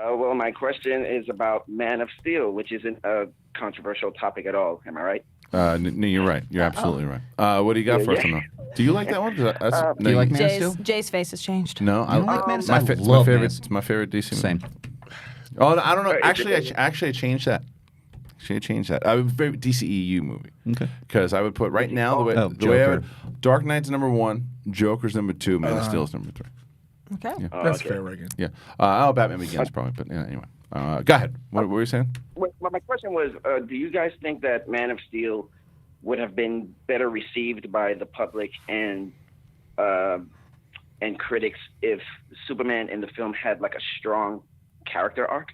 Well, my question is about Man of Steel, which isn't a controversial topic at all. Am I right? No, you're right. You're absolutely right. What do you got for us on that? Do you like that one? 'Cause Do you like Man of Jay's, Steel? Jay's face has changed. No, You don't like Man of Steel? my I it's love my favorite. Man of It's my favorite DC movie. Same. Oh, I don't know. Right, Actually, I changed that. Actually, I changed that. I would very DCEU movie. Okay. Because I would put right now the way I Joker. would, Dark Knight's number 1, Joker's number 2, Man of Steel's number 3. Okay. That's fair, Reagan. Yeah. Batman Begins probably, but yeah, anyway. Go ahead. What were you saying? Well, my question was, do you guys think that Man of Steel would have been better received by the public and critics if Superman in the film had like a strong character arc?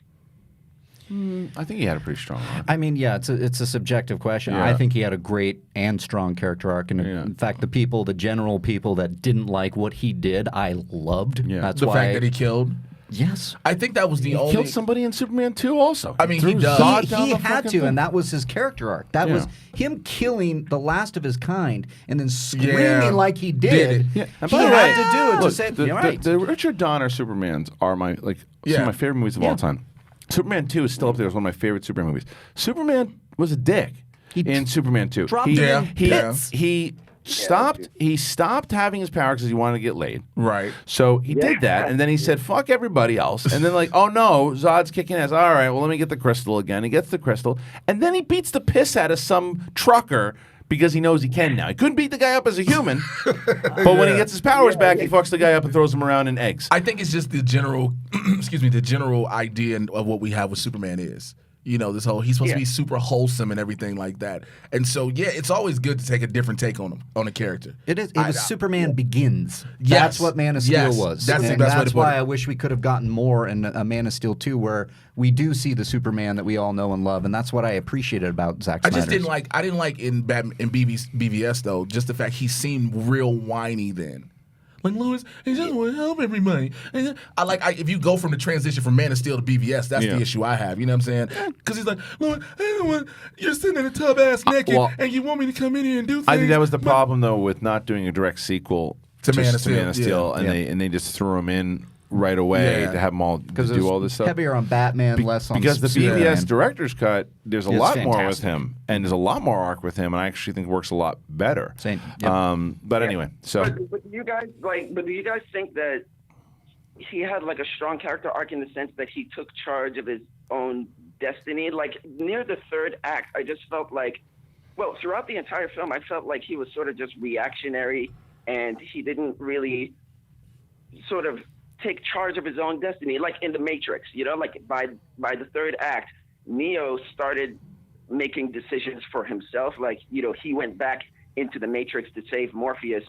I think he had a pretty strong arc. I mean, yeah, it's a subjective question. Yeah. I think he had a great and strong character arc, and in fact, the general people that didn't like what he did, I loved. Yeah. That's The why. fact that he killed. Yes. I think that was the He only. killed somebody in Superman 2 also. I mean, he threw does. Zod down He the had fucking to, thing. and that was his character arc. That was him killing the last of his kind and then screaming Yeah. like he Did did. it. Yeah, and He by the way, had to do it to look, say, the, "You're right." the Richard Donner Supermans are my some Yeah. of my favorite movies of all time. Superman 2 is still up there as one of my favorite Superman movies. Superman was a dick in Superman 2. dropped he, him in he, pits. he stopped. He stopped having his powers because he wanted to get laid. Right. So he did that, and then he said, "Fuck everybody else." And then like, "Oh no, Zod's kicking ass." All right, well let me get the crystal again. He gets the crystal, and then he beats the piss out of some trucker because he knows he can now. He couldn't beat the guy up as a human, but when he gets his powers back, he fucks the guy up and throws him around in eggs. I think it's just the general, the general idea of what we have with Superman is. You know, this whole he's supposed to be super wholesome and everything like that. And so, yeah, it's always good to take a different take on him, on a character. It was Superman Begins. Yes. That's what Man of Steel Yes. was. That's the and best way to that's put why it. I wish we could have gotten more in a Man of Steel 2 where we do see the Superman that we all know and love, and that's what I appreciated about Zack I Snyder's. just didn't like in BVS though, just the fact he seemed real whiny then. Like Lewis, he just want to help everybody. And if you go from the transition from Man of Steel to BVS, that's the issue I have. You know what I'm saying? Because he's like, Lewis, I don't want you're sitting in a tub ass naked, and you want me to come in here and do things. I think that was the problem though with not doing a direct sequel To Man of Steel, Steel, and they just threw him in right away to have them all do all this stuff. Heavier on Batman, less on because the Superman. BVS director's cut, there's a It's lot more with fantastic. him, and there's a lot more arc with him, and I actually think it works a lot better. Same. Yep. But anyway, so But do you guys think that he had like a strong character arc in the sense that he took charge of his own destiny? Like near the third act, I just felt like, well, throughout the entire film, I felt like he was sort of just reactionary, and he didn't really sort of take charge of his own destiny, like in the Matrix. You know, like by the third act, Neo started making decisions for himself. Like, you know, he went back into the Matrix to save Morpheus,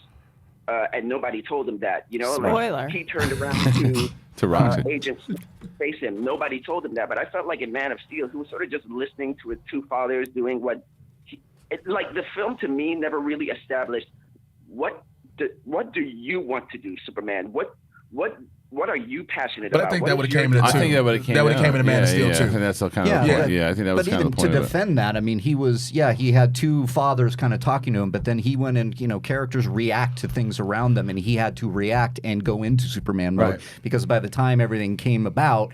and nobody told him that. You know, Spoiler. like he turned around to To Roxy. agents to face him. Nobody told him that. But I felt like in Man of Steel, he was sort of just listening to his two fathers doing what. Like the film to me never really established what do you want to do, Superman? What are you passionate But about? I think What that is would have your- came in the I think that would have came in Man of Steel I too. think that's kind of Yeah, the point. but- Yeah, I think that was But kind even of the point to of it. defend that, I mean, he had two fathers kind of talking to him, but then he went and, characters react to things around them, and he had to react and go into Superman mode Right. because by the time everything came about,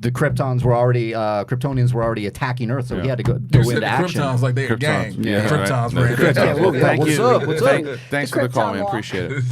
the Kryptonians were already attacking Earth, so he had to go You into said the action. Kryptons like they a Kryptons. gang. Yeah, Kryptons, right. man. Kryptons. Yeah, well, Thank what's you. up? What's up? Thanks The for the call, Krypton man. Wall. Appreciate it.